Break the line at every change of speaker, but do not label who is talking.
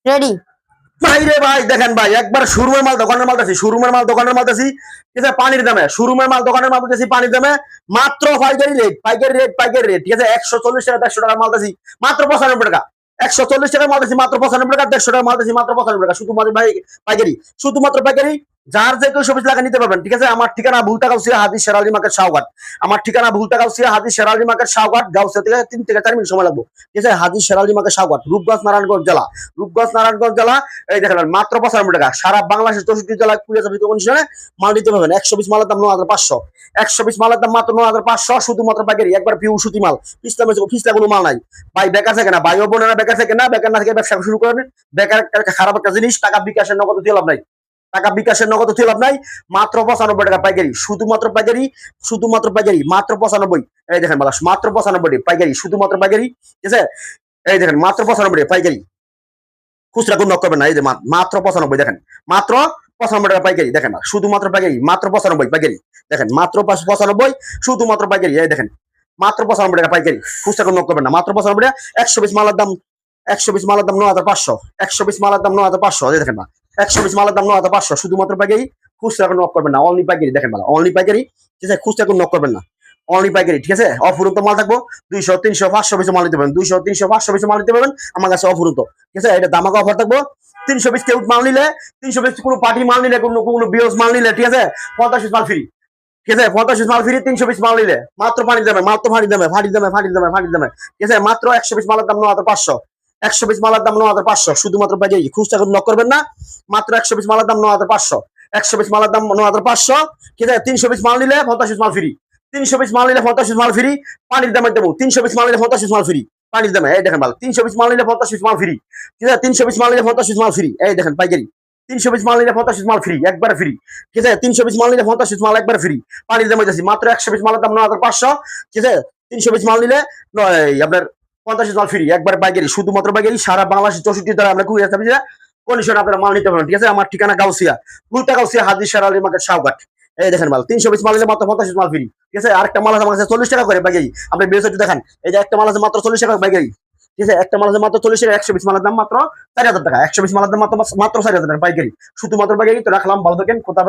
Ready.
ভাই রে ভাই, দেখেন ভাই, একবার শোরুমের মাল দোকানের মাল দিছি, শোরুমের মাল দোকানের মাল দিছি, ঠিক আছে, পানির দামে, শোরুমের মাল দোকানের মাল দিছি পানির দামে, মাত্র পাইকারি রেট, পাইকারি রেট, পাইকারি রেট, ঠিক আছে, 140 টাকা 150 টাকার মাল দিছি মাত্র 95 টাকা, 140 টাকার মাল দিছি মাত্র 95 টাকা, 150 টাকার মাল দিছি মাত্র 95 টাকা, শুধুমাত্র ভাই পাইকারি, শুধুমাত্র পাইকারি। যার যে কেউ সবজি লাগা নিতে পারবেন, ঠিক আছে। আমার ঠিকানা ভুলতা গাউসিয়া হাদিস শেরালি মার্কেট শাহঘাট, আমার ঠিকানা ভুলতা গাউসিয়া হাদিস শেরালি মার্কেট শাহঘাট, গাউসিয়া থেকে 3 থেকে 4 মিনিট সময় লাগবে, ঠিক আছে। হাদিস শেরালি মার্কেট শাহঘাট, রূপগঞ্জ নারায়ণগঞ্জ জেলা, রূপগঞ্জ নারায়ণগঞ্জ জেলা। এই দেখেন মাত্র 95 টাকা, সারা বাংলাদেশের 64 জেলা কুড়িয়ে যাবে কন্ডিশনে মাল নিতে পারবেন। 120 মালের দাম 9500, 120 মালের দাম মাত্র 9500, শুধুমাত্র পাইকারি, একবার পিউ সুতি মাল, পিস্তা কোনো মাল নাই। ভাই বেকার থাকে না, ভাই ও বোনেরা বেকার থাকে না, বেকার না থেকে ব্যবসা শুরু করেন। বেকার একটা খারাপ একটা জিনিস, টাকা বিকাশের নগদ দিয়ে লাভ নাই, টাকা বিকাশের নগদ দিয়ে লাভ নাই। মাত্র 95 টাকা পাইকারি, শুধুমাত্র পাইকারি, শুধুমাত্র পাইকারি, মাত্র 95। এই দেখেন মাল মাত্র 95 পাইকারি, শুধুমাত্র পাইকারি, ঠিক আছে। এই দেখেন মাত্র 95 পাইকারি, খুচরা কোন নক করবেন না। এই যে মাত্র 95 দেখেন, মাত্র 95 টাকা পাইকারি, দেখেন শুধুমাত্র পাইকারি, মাত্র 95 পাইকারি, দেখেন মাত্র 95, শুধুমাত্র পাইকারি। এই দেখেন মাত্র 95 টাকা পাইকারি, খুচরা কোন নক করবেন না, মাত্র 95 টাকা। 120 মালের দাম, 120 মালের দাম 9500, 120 মালের দাম 9500, এই দেখেন না, 120 মালের দাম 9500, শুধুমাত্র পাইকারি, খুচরা কোন নক করবেন না, অনলি পাইকারি, দেখেন মাল অনলি পাইকারি, ঠিক আছে, খুচরা কোন নক করবেন না, অনলি পাইকারি, ঠিক আছে। অফুরন্ত মাল থাকবো, 200 300 500 পিস মাল নিতে পারবেন, 200 300 500 পিস মাল নিতে পারবেন আমার কাছে অফুরন্ত, ঠিক আছে। এটা দামাকা অফার থাকবো, 300 পিস কেউ মাল নিলে, 300 পিস কোনো পার্টি মাল নিলে, কোনো বিয়স মাল নিলে, ঠিক আছে, 50 পিস মাল ফ্রি, ঠিক আছে, 50 পিস মাল ফ্রি, 300 পিস মাল নিলে মাত্র পানির দামে, মাত্র পানির দামে, ফাটির দামে, ফাটির দামে, ফাটির দামে, ঠিক আছে। মাত্র 100 পিস মালের দাম 9500, 100 পিস মালের দাম 9500, শুধুমাত্র পাইকারি, খুচরা কোনো নক করবেন না, মাত্র 100 পিস মালের দাম 9500, 100 পিস মালের দাম 9500, ঠিক আছে। 300 পিস মাল নিলে 50 পিস মাল ফ্রি, 300 পিস মাল নিলে 50 পিস মাল ফ্রি, পানির দামে দেবো, 300 পিস মাল নিলে 50 পিস মাল ফ্রি, পানির দামে। এই দেখেন মাল, 300 পিস মাল নিলে 50 পিস মাল ফ্রি, ঠিক আছে, 300 পিস মাল নিলে 50 পিস মাল ফ্রি, এই দেখেন পাইকারি, 300 পিস মাল নিলে 50 পিস মাল ফ্রি, একবার ফ্রি, ঠিক আছে, 300 পিস মাল নিলে 50 পিস মাল একবার ফ্রি, পানির দামে যাচ্ছি মাত্র 100 পিস মালের দাম 9500, ঠিক আছে, 300 পিস মাল নিলে আপনার 50 পিস মাল ফ্রি, একবার পাইকারি, শুধুমাত্র পাইকারি, সারা বাংলাদেশের 64 দ্বারা আমরা কুড়িয়ে আসতে কন্ডিশন আপনারা মাল নিতে পারেন, ঠিক আছে। আমার ঠিকানা গাউসিয়া, ভুলতা গাউসিয়া হাদিস শেরালি মার্কেট শাহঘাট। এই দেখেন মাল 300 পিস মাল নিলে মাত্র 50 পিস মাল ফ্রি, ঠিক আছে। আরেকটা মাল আছে আমার কাছে 40 টাকা করে পাইকারি, আপনি বেসে দেখেন, এই যে একটা মাল আছে মাত্র 40 টাকা পাইকারি, ঠিক আছে, একটা মাল আছে মাত্র 40 টাকা, 100 পিস মালের দাম মাত্র 4000 টাকা, 100 পিস মালের দাম মাত্র 4000 টাকা পাইকারি, শুধুমাত্র পাইকারি। তো রাখলাম, ভালো থাকেন, কোথাও